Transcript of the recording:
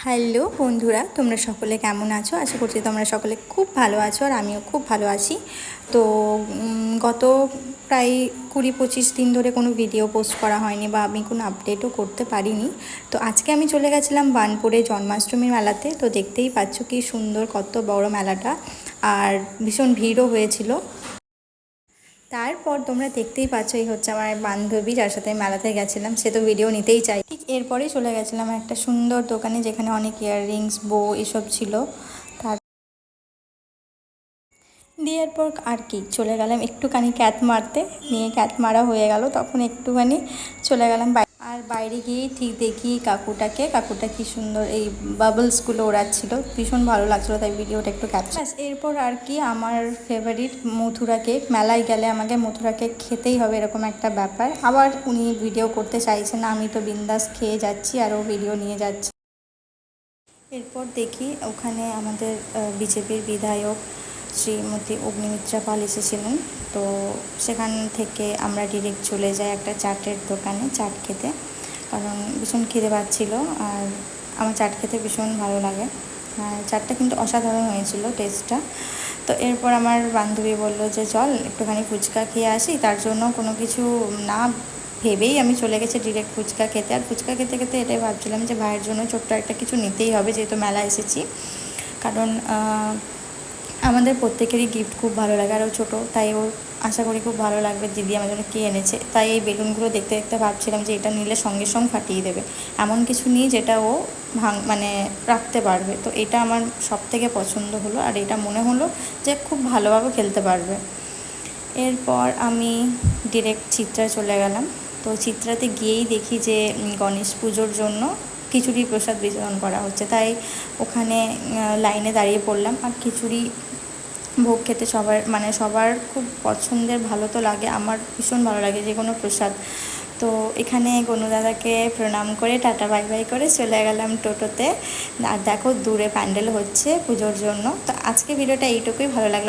Hello বন্ধুরা, তোমরা সকলে কেমন আছো? আশা করছি তোমরা সকলে খুব ভালো আছো আর আমিও খুব ভালো আছি। তো গত প্রায় 20-25 দিন ধরে কোনো ভিডিও পোস্ট করা হয়নি বা আমি কোনো আপডেটও করতে পারিনি। তো আজকে আমি চলে গেছিলাম বার্নপুরে জন্মাষ্টমী মেলাতে। তো দেখতেই পাচ্ছ কি সুন্দর, কত বড় মেলাটা, আর ভীষণ ভিড়ও হয়েছিল। তারপর তোমরা দেখতেই পাচ্ছ, এই হচ্ছে আমার বান্ধবী যার সাথে মেলাতে গেছিলাম। সে তো ভিডিও নিতেই চাই। ঠিক এরপরেই চলে গেছিলাম একটা সুন্দর দোকানে, যেখানে অনেক ইয়াররিংস, বো এসব ছিল। তার দিয়ে এরপর আর কি চলে গেলাম একটুখানি ক্যাট মারতে, নিয়ে ক্যাট মারা হয়ে গেল, তখন একটুখানি চলে গেলাম আর বাইরে গিয়েই ঠিক দেখি কাকুটা কি সুন্দর এই বাবলসগুলো ওড়াচ্ছিল, ভীষণ ভালো লাগছিলো, তাই ভিডিওটা একটু ক্যাপচার। এরপর আর কি আমার ফেভারিট মথুরা কেক, মেলায় গেলে আমাকে মথুরা কেক খেতেই হবে, এরকম একটা ব্যাপার। আবার উনি ভিডিও করতে চাইছেন না, আমি তো বিন্দাস খেয়ে যাচ্ছি আর ও ভিডিও নিয়ে যাচ্ছে। এরপর দেখি ওখানে আমাদের বিজেপির বিধায়ক শ্রীমতী অগ্নিমিত্রা পাল এসেছিলেন। তো সেখান থেকে আমরা ডিরেক্ট চলে যাই একটা চাটের দোকানে চাট খেতে, কারণ ভীষণ খিদে পাচ্ছিল আর আমার চাট খেতে ভীষণ ভালো লাগে। আর চাটটা কিন্তু অসাধারণ হয়েছিল টেস্টটা। তো এরপর আমার বান্ধবী বলল যে চল একটুখানি ফুচকা খেয়ে আসি, তার জন্য কোনো কিছু না ভেবেই আমি চলে গেছি ডিরেক্ট ফুচকা খেতে। আর ফুচকা খেতে খেতে এটাই ভাবছিলাম যে ভাইয়ের জন্য ছোট্ট একটা কিছু নিতেই হবে, যেহেতু মেলা এসেছি। কারণ আমাদের প্রত্যেকেরই গিফট খুব ভালো লাগে, আর ও ছোটো, তাই ও আশা করি খুব ভালো লাগবে দিদি আমার জন্য কী এনেছে। তাই এই বেলুনগুলো দেখতে দেখতে ভাবছিলাম যে এটা নিলে সঙ্গে সঙ্গে ফাটিয়ে দেবে, এমন কিছু নিই যেটা ও মানে রাখতে পারবে। তো এটা আমার সব থেকে পছন্দ হলো, আর এটা মনে হলো যে খুব ভালোভাবে খেলতে পারবে। এরপর আমি ডিরেক্ট চিত্রা চলে গেলাম। তো চিত্রাতে গিয়েই দেখি যে গণেশ পুজোর জন্য খিচুড়ি প্রসাদ বিতরণ করা হচ্ছে, তাই ওখানে লাইনে দাঁড়িয়ে পড়লাম। আর খিচুড়ি ভোগ খেতে সবার খুব পছন্দের, ভালো তো লাগে, আমার ভীষণ ভালো লাগে যে কোনো প্রসাদ। তো এখানে গনু দাদাকে প্রণাম করে টাটা বাই বাই করে চলে গেলাম টোটোতে। আর দেখো দূরে প্যান্ডেল হচ্ছে পুজোর জন্য। তো আজকে ভিডিওটা এইটুকুই, ভালো লাগলো।